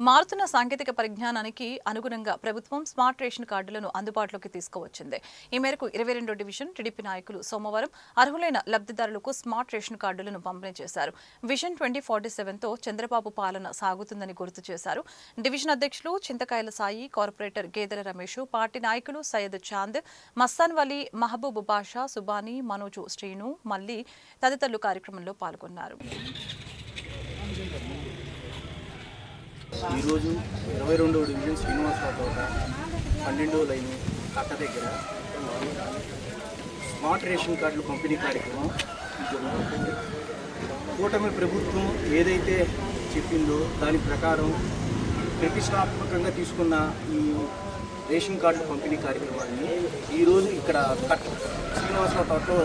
మారుతున్న సాంకేతిక పరిజ్ఞానానికి అనుగుణంగా ప్రభుత్వం స్మార్ట్ రేషన్ కార్డులను అందుబాటులోకి తీసుకువచ్చింది. ఈ మేరకు 22వ డివిజన్ టీడీపీ నాయకులు సోమవారం అర్హులైన లబ్ధిదారులకు స్మార్ట్ రేషన్ కార్డులను పంపిణీ చేశారు. విజన్ 2047తో చంద్రబాబు పాలన సాగుతుందని గుర్తు చేశారు. డివిజన్ అధ్యక్షులు చింతకాయల సాయి, కార్పొరేటర్ గేదెల రమేష్, పార్టీ నాయకులు సయ్యద్ చాంద్, మస్తాన్ వలీ, మహబూబ్ బాషా, సుబానీ, మనోజు, శ్రీను, మల్లి తదితరులు కార్యక్రమంలో పాల్గొన్నారు. ఈరోజు 22వ డివిజన్ శ్రీనివాసరావు తోట 12వ లైన్ కట్ట దగ్గర స్మార్ట్ రేషన్ కార్డులు పంపిణీ కార్యక్రమం జరుగుతుంది. కూటమి ప్రభుత్వం ఏదైతే చెప్పిందో దాని ప్రకారం ప్రతిష్టాత్మకంగా తీసుకున్న ఈ రేషన్ కార్డుల పంపిణీ కార్యక్రమాన్ని ఈరోజు ఇక్కడ శ్రీనివాసరావు తోటలో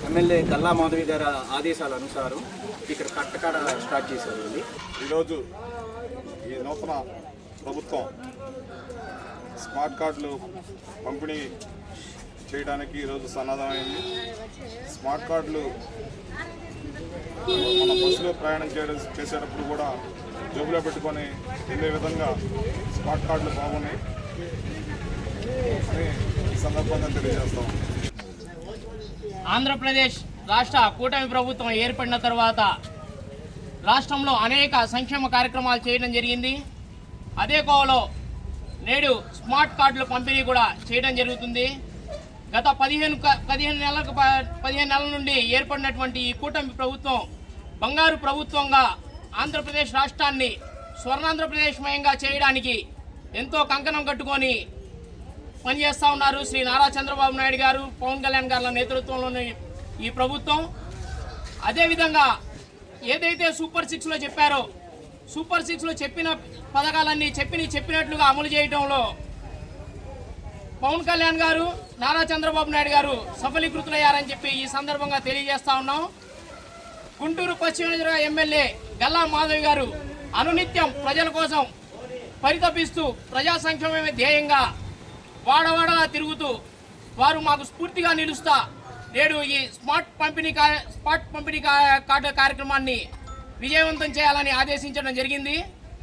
ఎమ్మెల్యే గల్లా మాధవి గారి ఆదేశాల అనుసారం ఇక్కడ కట్టకాడ స్టార్ట్ చేశారు. ఈరోజు ఈ నూతన ప్రభుత్వం స్మార్ట్ కార్డులు పంపిణీ చేయడానికి ఈరోజు సన్నద్ధమైంది. స్మార్ట్ కార్డులు మన బస్సులో ప్రయాణం చేసేటప్పుడు కూడా జేబులో పెట్టుకొని వెళ్ళే విధంగా స్మార్ట్ కార్డులు బాగున్నాయి అని ఈ సందర్భంగా తెలియజేస్తాం. ఆంధ్రప్రదేశ్ రాష్ట్ర కూటమి ప్రభుత్వం ఏర్పడిన తర్వాత రాష్ట్రంలో అనేక సంక్షేమ కార్యక్రమాలు చేయడం జరిగింది. అదే కోవలో నేడు స్మార్ట్ కార్డుల పంపిణీ కూడా చేయడం జరుగుతుంది. గత 15 నెలల నుండి ఏర్పడినటువంటి ఈ కూటమి ప్రభుత్వం బంగారు ప్రభుత్వంగా ఆంధ్రప్రదేశ్ రాష్ట్రాన్ని స్వర్ణాంధ్రప్రదేశ్మయంగా చేయడానికి ఎంతో కంకణం కట్టుకొని పనిచేస్తూ ఉన్నారు శ్రీ నారా చంద్రబాబు నాయుడు గారు, పవన్ కళ్యాణ్ గారుల నేతృత్వంలోని ఈ ప్రభుత్వం. అదేవిధంగా ఏదైతే సూపర్ 6లో చెప్పారో సూపర్ 6లో చెప్పిన పథకాలన్నీ చెప్పినట్లుగా అమలు చేయడంలో పవన్ కళ్యాణ్ గారు, నారా చంద్రబాబు నాయుడు గారు సఫలీకృతులయ్యారని చెప్పి ఈ సందర్భంగా తెలియజేస్తా ఉన్నాం. గుంటూరు పశ్చిమ నియోజకవర్గ ఎమ్మెల్యే గల్లా మాధవి గారు అనునిత్యం ప్రజల కోసం పరితపిస్తూ ప్రజా సంక్షేమమే ధ్యేయంగా వాడవాడలా తిరుగుతూ వారు మాకు స్ఫూర్తిగా నిలుస్తా నేడు ఈ స్మార్ట్ పంపిణీ కార్డు కార్యక్రమాన్ని విజయవంతం చేయాలని ఆదేశించడం జరిగింది.